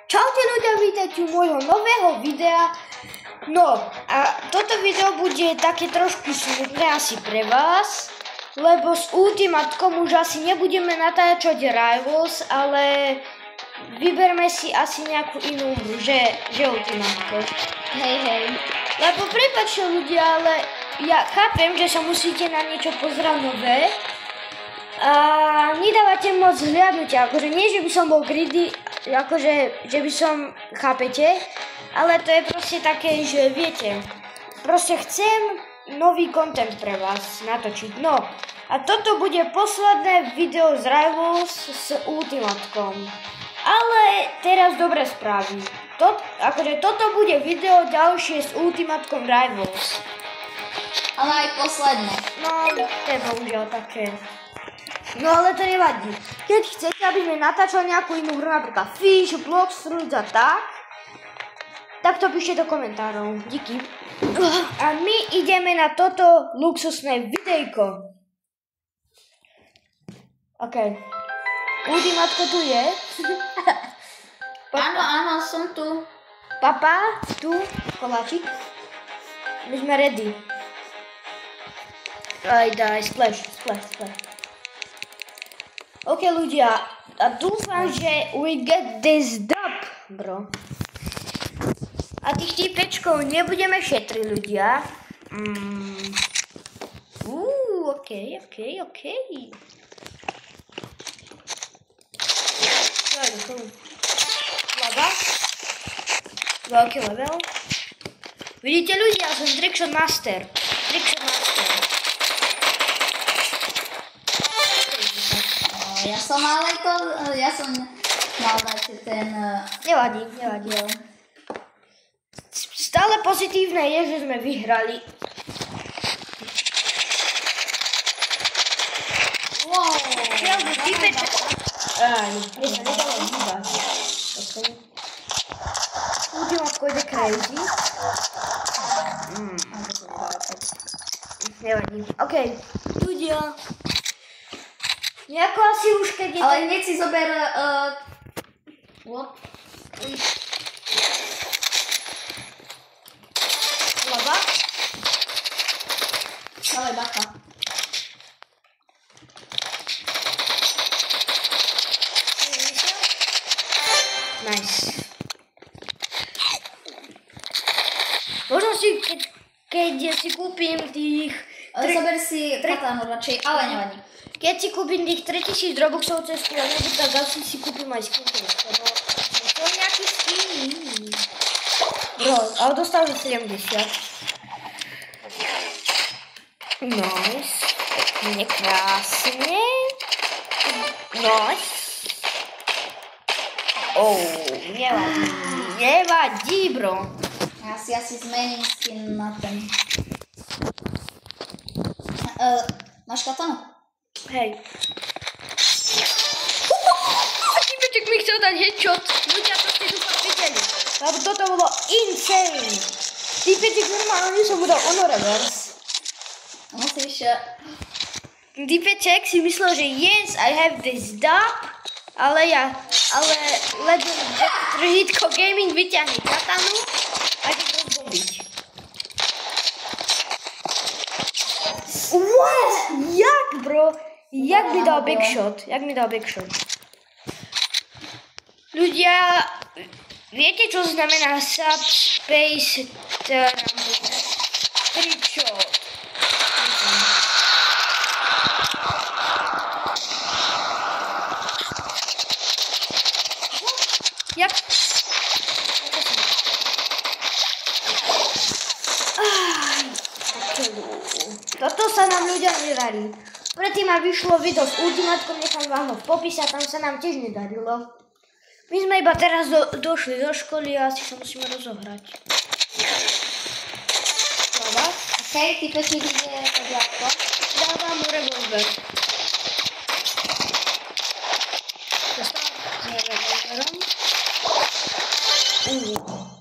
Čaute ľudia, vítajte u môjho nového videa. No a toto video bude také trošku smutné asi pre vás, lebo s Ultimatkom už asi nebudeme natáčať Rivals, ale vyberme si asi nejakú inú hru, že Ultimatko. Hej. Lebo prepáčte ľudia, ale ja chápem, že sa musíte na niečo pozerať nové a nedávate moc hľadnutia, akože nie, že by som bol greedy, akože, že by som, chápete, ale to je proste také, že viete, proste chcem nový content pre vás natočiť, no a toto bude posledné video z Rivals s Ultimatkom, ale teraz dobré správy, toto bude video ďalšie s Ultimatkom Rivals. Ale aj posledné. No, to je bohužiaľ také. No ale to nevadí. Keď chcete, aby sme natáčali nejakú inú hru, napríklad Fish, Blocks, Fruits a tak to píšte do komentárov. Díky. A my ideme na toto luxusné videjko. OK. Ultimatko tu je. Áno, som tu. Papa, tu, koláčik. My sme ready. Aj daj, splash. OK ľudia, a dúfam, že we get this dub, bro. A tých týpečkov nebudeme šetriť ľudia. OK. Lava. Veľký level. Vidíte ľudia, som Trickshot Master. Ja som mal dať ten... Nevadí. Stále pozitívne je, že sme vyhrali. Wow. Čiže typeček. Mne sa nedalo hýbať. Ultimatko ide crazy. Nevadí. OK, ľudia. Nejako asi už keď je... Ale hneď si zober... Lava. Ale bacha. Nice. Možno si, keď si kúpim tých... Zober si katánu radšej, ale nevadí. Keď si kúpim tých 3000 Robuxov cez planetu, tak asi si kúpim aj skinky, lebo to je nejaký skin. Bro, ale dostal za 70. Nice. Pekne, krásne. Nice. Nevadí, bro. Ja si asi zmením skin na ten. Máš katánu? Hej. Týpeček mi chcel dať headshot. Ľudia, to ste dúfam videli. Lebo toto bolo insane. Týpeček normálne som mu dal ono reverse. Musíš... Týpeček si myslel, že yes, I have this dub, ale Legitko Gaming vyťahne katanu a ide to zbobiť. What? Jak, bro? Jak mi dal backshot? Ľudia, viete, čo znamená subspace trickshot? Jak? Toto sa nám ľudia nedarí. Predtým ma vyšlo video s Ultimatkom, nechám vám ho v popise a tam sa nám tiež nedarilo. My sme iba teraz došli do školy a asi sa musíme rozohrať. Lava. OK, týpeček ide podľadko. Dávam mu revolver. Dostávam s revolverom.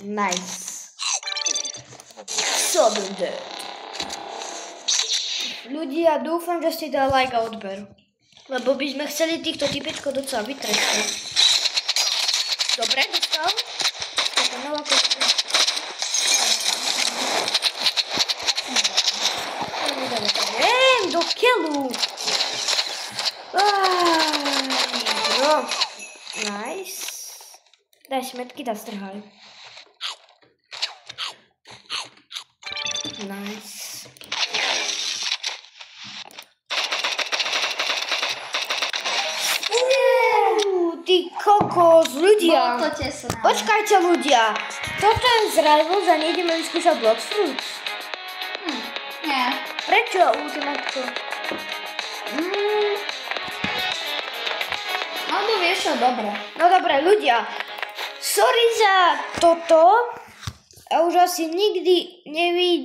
Nice. Sudden death. Ľudia, dúfam, že ste dali like a odber. Lebo by sme chceli týchto typečkov docela vytrestať. Dobre, dostal. Taká nová kostka. Do keľu. No. Nice. Daj smetky, dá strhaj. Nice. Ty kokos, ľudia. Bolo to tesné. Počkajte, ľudia. Toto je z Rivals a nejdeme vyskúšať Blox Fruits. Nie. Prečo, ultimátko? Alebo vieš čo, dobre. No dobre, ľudia. Sorry za toto. A už asi nikdy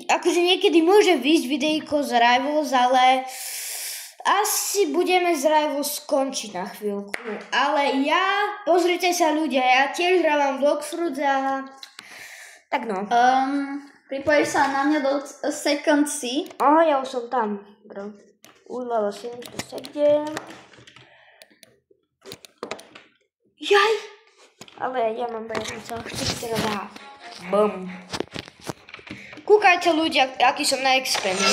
akože niekedy môže výjsť videjko z Rivals, ale asi budeme z Rivals skončiť na chvíľku. Ale pozrite sa ľudia, ja tiež hrávam Blox Fruits a tak no. Pripojíš sa na mňa do Second C. Aha, ja už som tam, bro. Level 77. Jaj! Ale ja mám 1,4 teda. Bum. Kúkajte ľudia, aký som na expeni.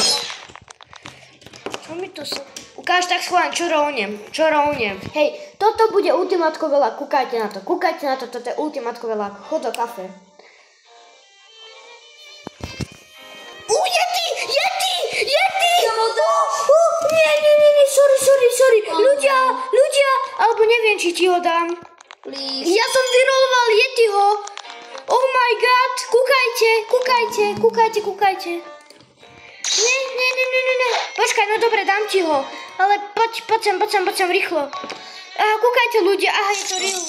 Čo mi to sa... Ukáž tak schválne, čo rovnem. Hej, toto bude ultimátkové lak, kúkajte na to, toto je ultimátkové lak. Chod do kafe. Yeti! Nie, sorry. Ľudia, alebo neviem, či ti ho dám. Please. Ja som vyroloval Yetiho. Oh my god, kúkajte. Nie. Počkaj, no dobre, dám ti ho. Ale poď sem, rýchlo. Kúkajte ľudia, aha, je to real.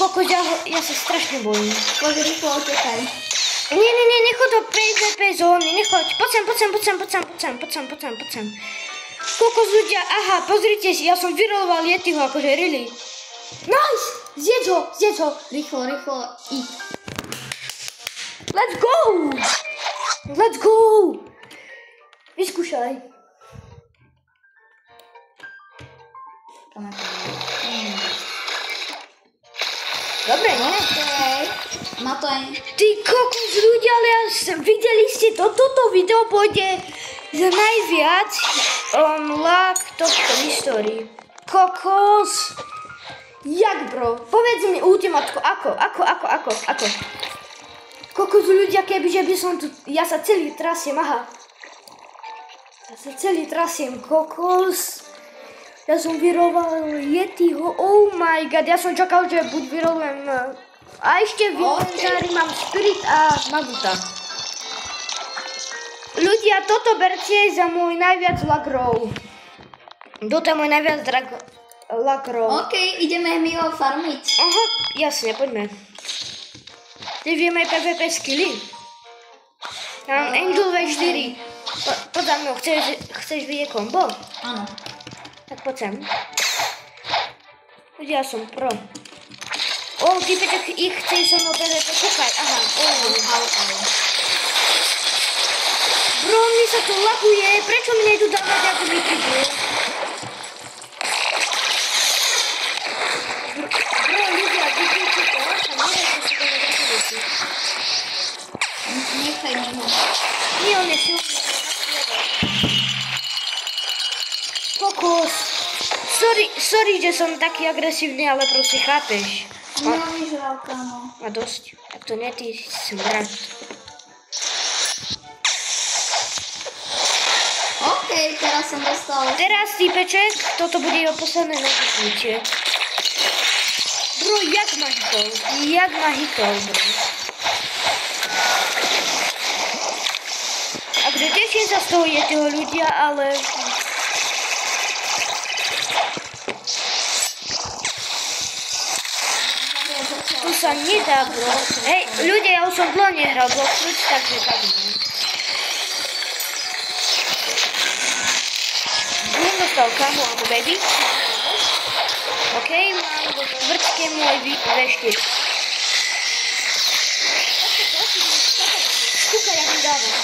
Kokos, ja sa strašne bojím. Poď rýchlo utekaj. Nie, nechoď do PvP zóny, nechoď. Poď sem. Kokos ľudia, aha, pozrite si, ja som vyroloval Yetiho, akože really. Nice! Zjedz ho. Rýchlo, íď. Let's go! Vyskúšaj. Dobre, nie? Má to aj... Ty kokos ľudia, ale videli ste to? Toto video pôjde za najviac lak tohto histórii. Kokos. Jak, bro? Povedz mi ultimátko, ako? Kokos ľudia, kebyže by som tu... Ja sa celý trasiem, aha. Kokos. Ja som vyroloval Yetiho, oh my god, ja som čakal, že buď vyrolujem... A ešte v inventári mám Spirit a Maguta. Ľudia, toto berte za môj najviac lagrov. Toto je môj najviac lagrov. OK, ideme mi ho farmiť. Aha, jasne, poďme. Ty vieme PvP skilly. Ja mám Angel V4. Poď za mnou, chceš vidieť kombo? Áno. Tak poď sem. Ja som pro. Ty Peček, ich chceš so mnou PvP, kúkaj, aha. Bro, mi sa to lakuje, prečo mi nejdu dávať ako mi prídu? Bro, ľudia, vidíte to? Sa neviem, že si to nedáte. Nechaj neho. Nie, on je silný. Kokos. Sorry, že som taký agresívny, ale proste chápeš. Nevyžral, kámo. A dosť. Tak to nie, ty smrad. OK, teraz som dostal. Teraz, týpeček, toto bude jeho posledné navyšnutie. Bro, jak ma hitol, bro. Takže teším sa z toho Yetiho ľudia, ale... Tu sa nedá, bro. Hej, ľudia, ja už som dlho nehral Blox Fruits, takže tak mám. Budem dostal kamu ako baby. OK, mám vo štvrtke môj V4. Skúkaj, jak mi dávam.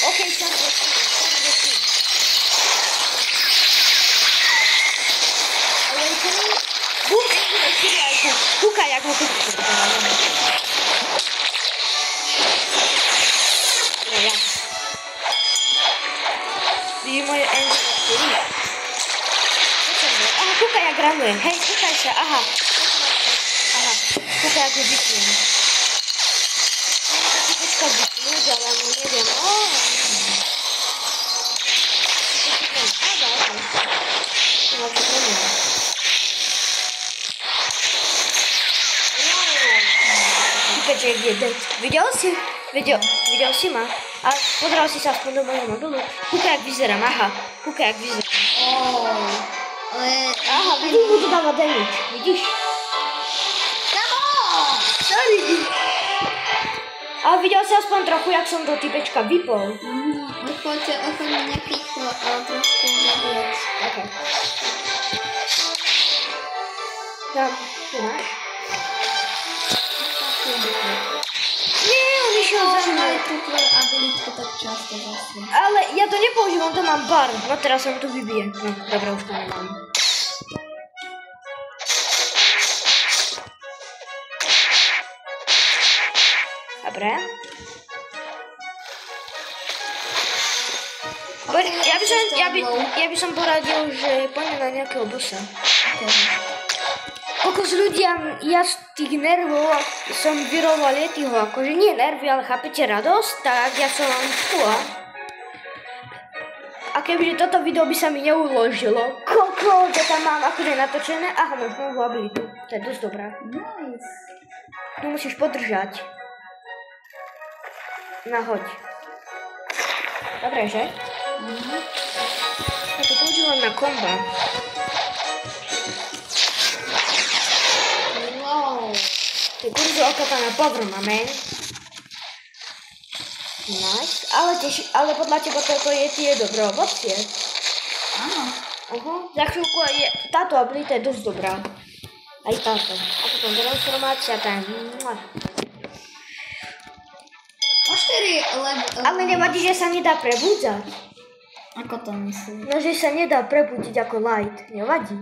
Okej, czas do ale kukaj jak ho vidí moje engine. Aha, kúkaj, jak ramujem. Hej, kúkaj sa, aha. Aha, kúkaj, ako vypnem. Môžem si počkať vypnúť, ale no neviem. Typeček je dead. Videl si ma? A pozeral si sa aspoň do mojho mobilu? Kúkaj, jak vyzerám, aha. Kúkaj, jak vyzerám. Ale... Aha, vidíš, mu to dáva damage. Vidíš? Sorry. A videl si aspoň trochu, jak som do typečka vypol. Poďte ochotne nejakých trošku zabíjať. Ok. Tam, tu máš? Nie, on išiel za mnou. Tu tvoju abilitku tak často zase. Ale ja to nepoužívam, to mám bar. No teraz sa mi to vybije. No, dobre, už to nemám. Dobre. Ja by som poradil, že poďme na nejakého bossa. Kokos ľudia, ja z tých nervov som vyroval Yetiho, akože nie nervy, ale chápete radosť, tak ja som a kebyže toto video by sa mi neuložilo, koľko to tam mám akože natočené, aha, mám novú abilitu, to je dosť dobrá. Nice. Tu musíš podržať. Nahoď. Dobre, že? Ja to používam na komba. Wow. Ty kurzu okataná power máme. Nice. Ale podľa teba toto je dobré ovocie. Áno. Za chvíľku je táto abilita je dosť dobrá. Aj táto. A potom transformácia tam. Ale nevadí, že sa nedá prebudzať. Ako to myslíš? No, že sa nedá prebudiť ako light. Nevadí.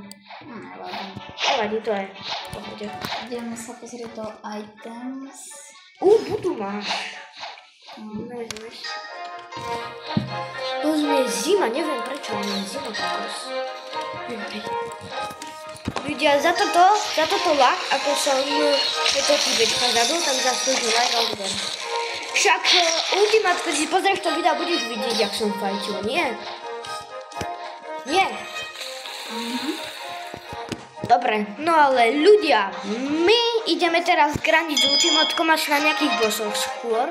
Nevadí. Nevadí, to je v pohode. Ideme sa pozrieť do items. Budu máš. To je zima, neviem prečo, ale je zima kokos. Ľudia, za toto lak, ako som tieto typečka zabil, tam zaslúžil like a odber. Však Ultimate, keď si pozrieš to video, budeš vidieť, jak som fajčil, nie? Nie. Dobre, no ale ľudia, my ideme teraz grandiť s Ultimatkom až na nejakých bossov skôr.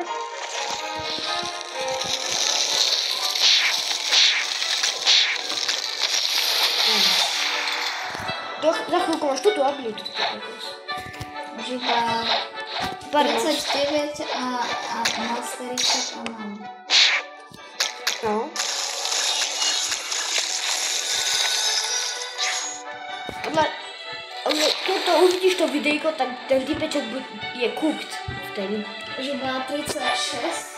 Za chvíľku máš túto abilitu. Živa 39 a masteriček a mám. No. Ale keď to uvidíš to videjko, tak ten typeček je cooked vtedy. Živa 36.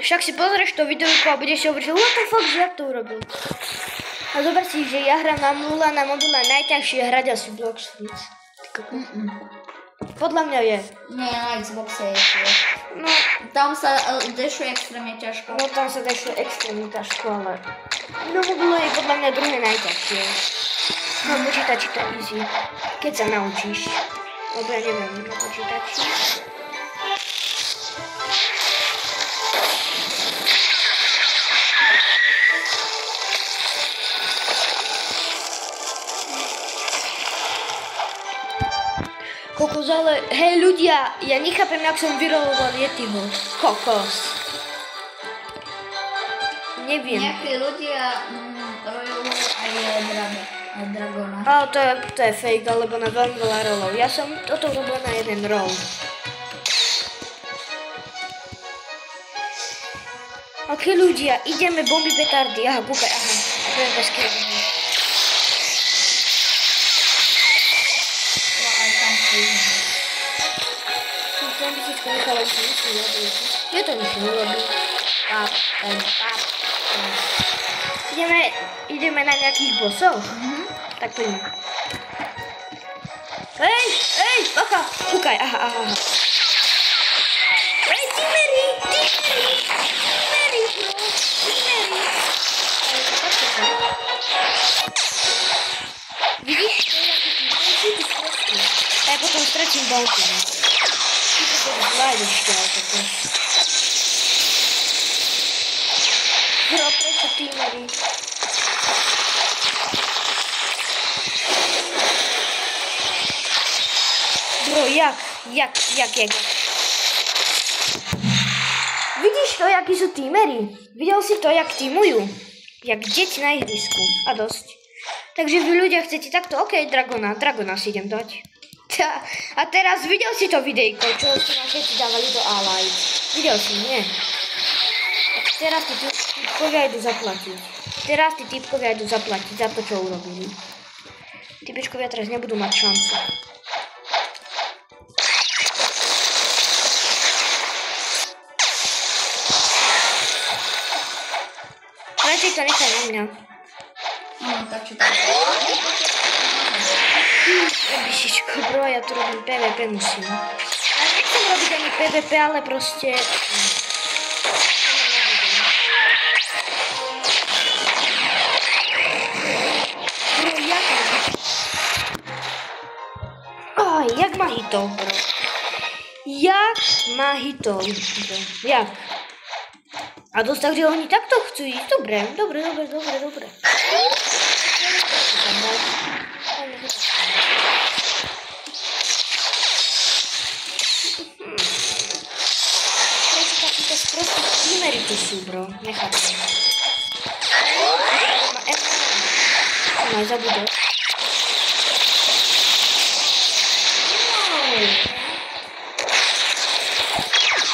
Však si pozrieš to videjko a budeš si hovoriť, že what the fuck, že jak to urobil. A zober si, že ja hrám na mobile najťažšie hrať asi Blox Fruits. Podľa mňa je. Nie, na Xboxe je tiež. No. Tam sa dešuje extrémne ťažko. No tam sa dešuje extrémne ťažko, ale na mobile je podľa mňa druhé najťažšie. No počítači to easy, keď sa naučíš. Lebo ja neviem na počítači. Kokos, ale hej ľudia, ja nechápem, jak som vyroloval Yetiho. Kokos. Neviem. Nejakí ľudia rolujú aj dragona. Ale to je fake, alebo na veľmi veľa rolov. Ja som toto robil na jeden roll. Ok ľudia, ideme bomby petardy. Aha, kúkaj, aha. To je bez kedy. No aj tam príde. Tam by si nechala, že to musí urobiť. Ja to musím urobiť. Pap. Ideme na nejakých bossov? Tak poďme. Hej, bacha, kúkaj, aha. Hej, Timery, bro, Timery. Vidíš, to je jaký ty sprostý. A ja potom stratím balku. Ty to zvlájdeš to, ale toto. Bro, prečo Timery? Bro, jak? Vidíš to, jakí sú tímeri? Videl si to, jak tímujú? Jak deti na ihrisku. A dosť. Takže vy ľudia chcete takto? OK, Dragona si idem dať. A teraz videl si to videjko, čo ste nám všetci dávali do Allied. Videl si, nie? A teraz tí typkovia idú zaplatiť. Za to, čo urobili. Typečkovia teraz nebudú mať šancu. Radšej to nechaj na mňa. Tak čo tak. Jebišičko, bro, ja tu robím PvP musím. Ja nechcem robiť ani PvP, ale proste... Bro, jak ma hitol, bro. Jak? A dosť tak, že oni takto chcú ísť. Dobre. Prečo takýto sprostý tímery tu sú, bro? Nechápem. Aj zabudol.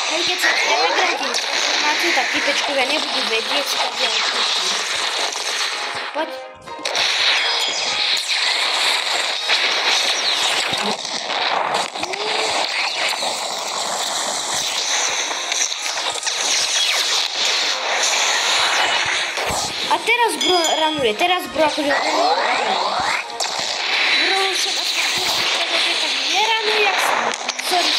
Hej, keď sa nevegradím transformáciu, tak typečkovia nebudú vedieť, tak ja odpustím. Poď. A teraz bro ranuje, akože... Bro, sa tak neranuje, jak som. Sorry.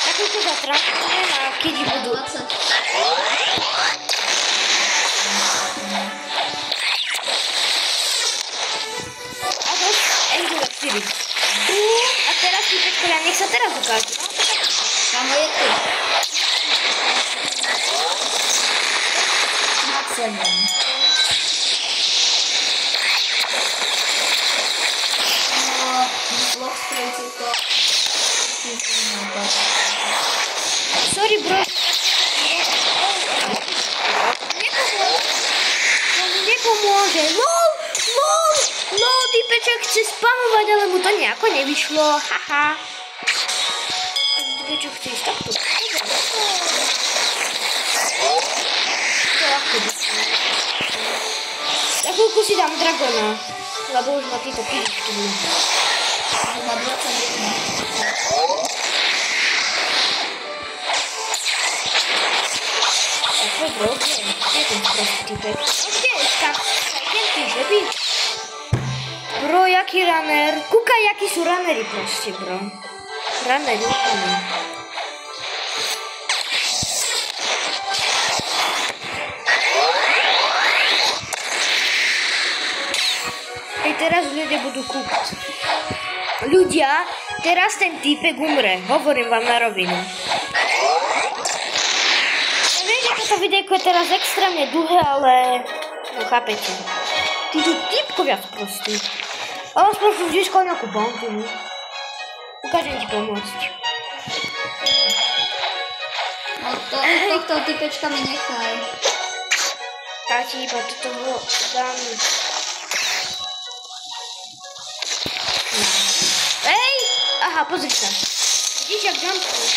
Takúto zatransformujem a keď budú... 20. A dosť, Endura 4. A teraz typečkovia, nech sa teraz ukážu. Tam je tu. Na 7. Vlog strejci to... Sorry, bro. Nepomôže. LOL, typeček chce spamovať, ale mu to nejako nevyšlo. Haha. Typeček chce ísť takto. Za chvíľku si dám Dragona, lebo už má títo piličky. Má 21. Bro, kde je ten prostý typek? Kde je tam? Že by? Bro, jaký runner? Kúkaj, jakí sú runnery proste, bro. Runnery, úplne. Hej, teraz ľudia budú kúkať. Ľudia, teraz ten typek umre. Hovorím vám na rovinu. Toto videjko je teraz extrémne dlhé, ale... No chápete. Títo typkovia sprostí. Ale aspoň vždy získal nejakú banku. Ukážem ti pomôcť. No tohto typečka mi nechaj. Tati iba toto dám. Ej! Aha, pozri sa. Vidíš, jak jumpuješ?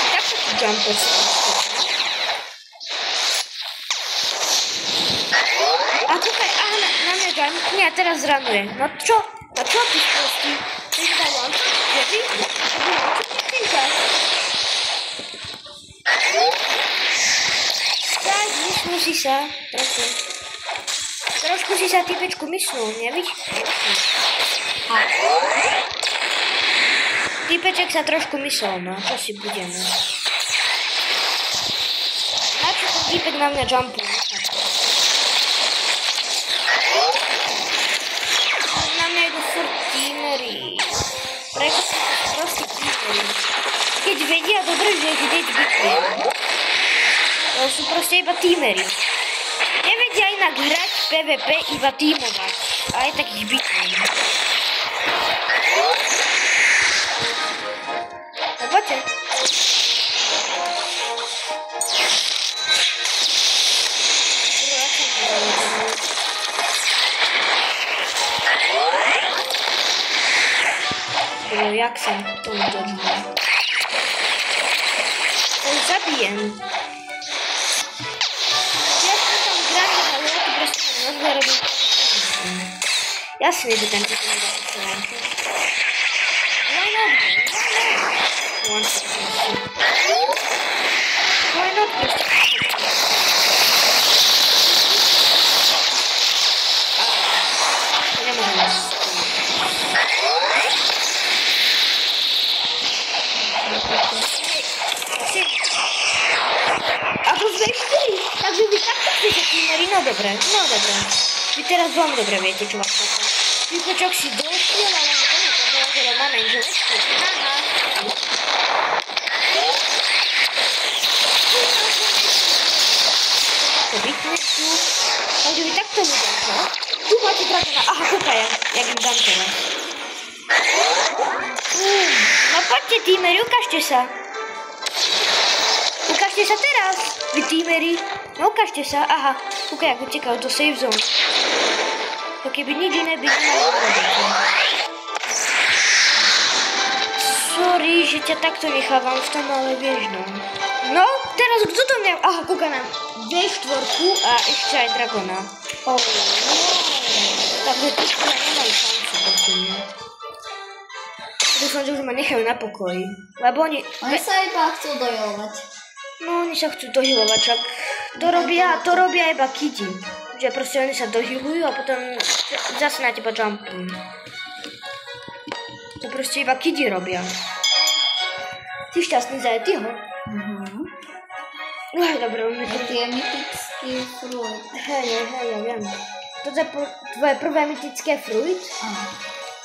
Takto tu jumpuješ. A kúkaj, aha, na mňa jumpne a teraz zranuje. No čo? A čo ty sprostý? Ty mi dal one? Že vy? Tak, mysnul si sa. Trošku si sa typečku mysnul, nevíš? Typeček sa trošku myslel, no. Čo si budeme? Na čo ten typek na mňa jumpuje? Na mňa idú furt teamery. Prečo sú to proste teamery? Keď vedia dobre, že ich hneď vypiem. To sú proste iba teamery. Nevedia inak hrať PvP, iba tímovať. A aj tak ich bytím. No poďte. Jak som to udržal. To už zabijem. Ja som tam grať, ale ja to proste rozhodím. Jasne, že ten to nedá poslovanky. Why not? Why not proste? Nemôžem vás. Ako sme 4, takže vy takto chcete teamery, no dobre. Vy teraz veľmi dobre viete, čo vás čaká. Výpočok si došiel, ale to nepomôže, lebo máme inželečku. Aha. To bytne tu. Takže vy takto ľudia, čo? Tu máte dragona. Aha, kúkaj, jak im dám teda. No poďte, teamery, ukážte sa. Ukážte sa teraz, vy teamery. No ukážte sa, aha. Kúkaj, ako utekajú do safe zone. To keby nič iné by nemalo urobiť. Sorry, že ťa takto nechávam v tom, ale vieš no. No, teraz kto to mňa... Aha, kúka nám D4 a ešte aj dragona. Oh, no. Takže tu nemajú šancu, prosím. Dúfam, že už ma nechajú na pokoji. Lebo oni sa iba chcú dohelovať. No, oni sa chcú dohelovať, však to robia iba kidi. Že proste oni sa dohelujú a potom zase na teba jumpujú. To proste iba kidi robia. Ty šťastný za Etyho? Aj, dobre, umie to. Tie mytický fruit. Hej, ja viem. Toto je tvoje prvé mytické fruit? Áno.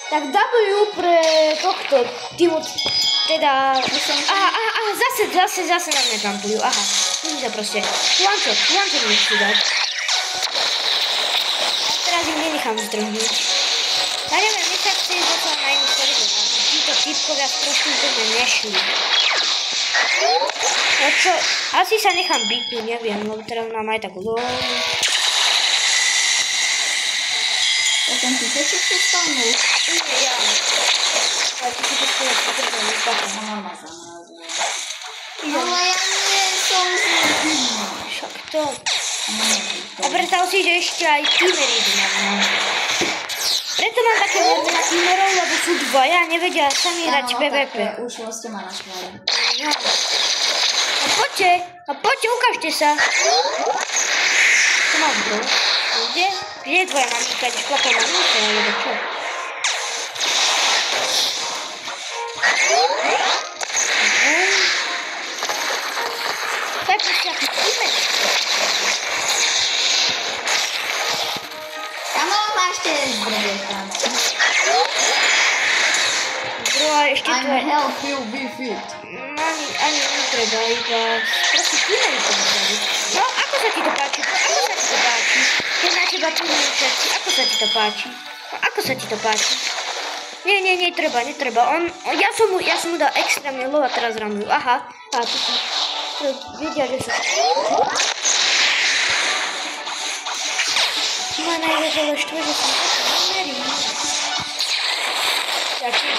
Tak W pre tohto týmu, teda... Aha, zase na mňa jumpujú, aha. Musím sa proste, one-shot mi chcú dať. A teraz im nenechám zdrhnúť. Ja neviem, my sa chce ísť zase na inú server. Títo typkovia trošku do mňa nešli. No čo, asi sa nechám bytnúť, neviem, lebo teraz mám aj takú lol. Ten typeček to stanul? Nie, ja. Ale ty typečku ja potrebujem izbávam. Mama zamrazila. Ale ja nie som zlý. Však to. A predstav si, že ešte aj teamery idú na mňa. Preto mám také nervy na teamerov, lebo sú dvaja a nevedia sami hrať PvP. Už vlastne má na škole. No. A poďte, ukážte sa. Čo máš, bro? Kde? Kde je tvoja maminka? Ideš klapať maminka, alebo čo? To je proste aký teamer. Tam má ešte zbrdeka. Bro, a ešte to je... I'm help you be fit. Ani netreba, iba... Proste teamery to vyzerali. No, ako sa ti to páči? Keď na teba teamery všetci, ako sa ti to páči? Nie, netreba. Ja som mu dal extrémne low a teraz ramujú. Aha, a tu si vedia, že sú. Ma najväčšie štve, že som to nemerí. Taký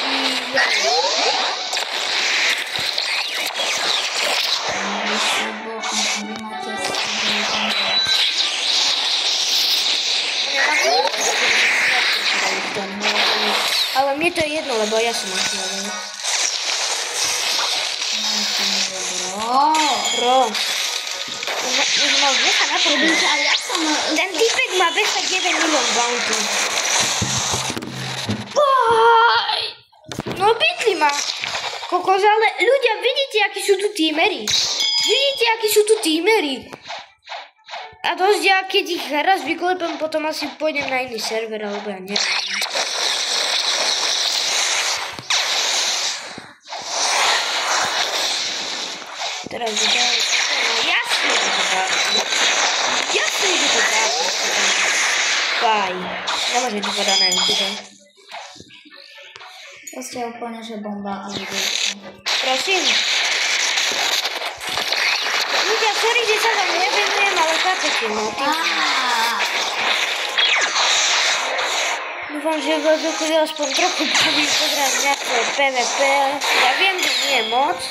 ale mne to je jedno, lebo ja som aktivovaný. Bro. Už mal nechá na probíte, ale ja som... Ten typek má bez tak 1 milión bounty. No bytli ma. Kokos, ale ľudia, vidíte, akí sú tu tímery? A dosť ja, keď ich raz vyklepem, potom asi pôjdem na iný server, alebo ja neviem. Teraz vydajú. Jasne, že to dá. Faj. Nemôže to podať na YouTube. Proste úplne, že bomba a videjka. Prosím. Ľudia, sorry, že sa vám nevenujem, ale chápete, no. Dúfam, že vás dochodí aspoň trochu baví pozerať nejaké PvP. Ja viem, že nie je moc.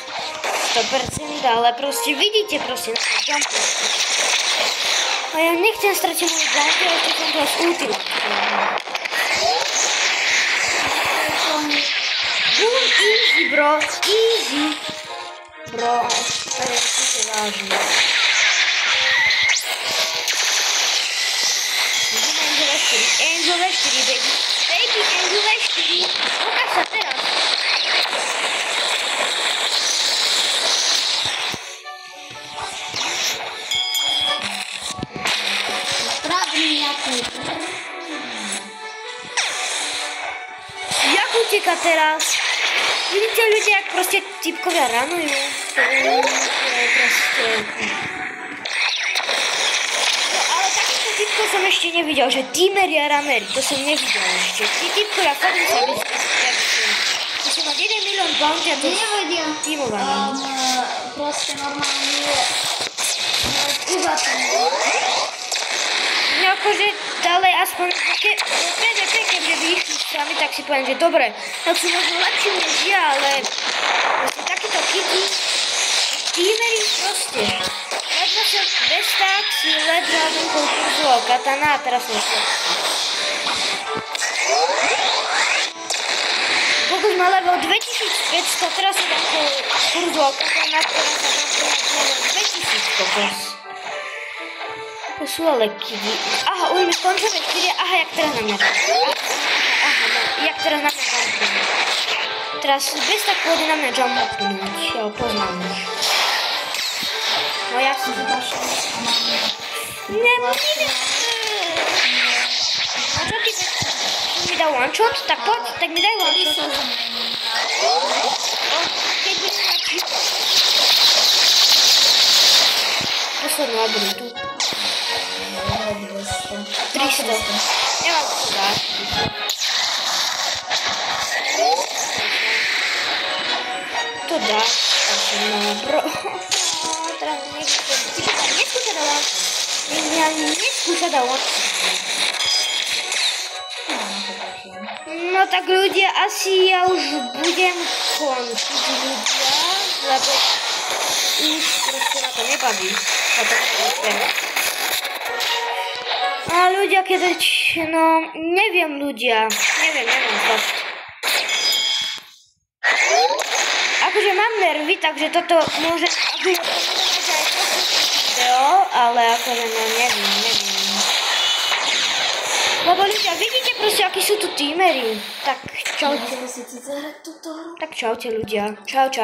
100%, ale proste vidíte proste na ten jump. A ja nechcem stratiť môj bounty, ale ešte som to z ultima. Boom, easy, bro. Easy. Bro, to je určite vážne. Angel 4, baby. Baby, Angel 4. Ukáž sa teraz. Jak uteká teraz? Vidíte ľudia, jak proste typkovia ranujú? To je proste... No ale takýto typko som ešte nevidel, že teamery a ramery, to som nevidel ešte. Tí typkovia fakt sa vyzviť. Ty si mal 1 milión bounty a to nevedia. Teamované. Proste normálne iba tam. No akože ďalej aspoň do PvP, keďže by išli sami, tak si poviem, že dobre, tak sú možno lepší než ja, ale proste takýto kity, teamery proste. Ledva sa bez tak si ledva venkou kurzlo katana a teraz som šlo. Pokud má level 2500, teraz som venkou kurzlo katana, teraz sa venkou level 2000 kokos. To sú ale kidi. Aha, už mi skončíme 4. Aha, jak teraz na mňa. Aha, no, jak teraz na mňa jumpnúť. Teraz bez tak pôjde na mňa jumpnúť. Ja ho poznám už. No ja si to dašla. Nemôžem. A čo ty mi dá one shot? Tak poď, tak mi daj one shot. Keď budem mať... Poslednú abilitu. 300. Nemám to dať. To dá. No, bro. Teraz neskúša dá one. Neskúša dá one. No tak ľudia, asi ja už budem končiť ľudia, lebo už proste na to nebaví. A ľudia, keď no, neviem ľudia, neviem fakt. Akože mám nervy, takže toto môže, akože to môže aj video, ale akože no neviem. Lebo ľudia, vidíte proste, akí sú tu teamery. Tak čaute. Tak čaute ľudia, čau.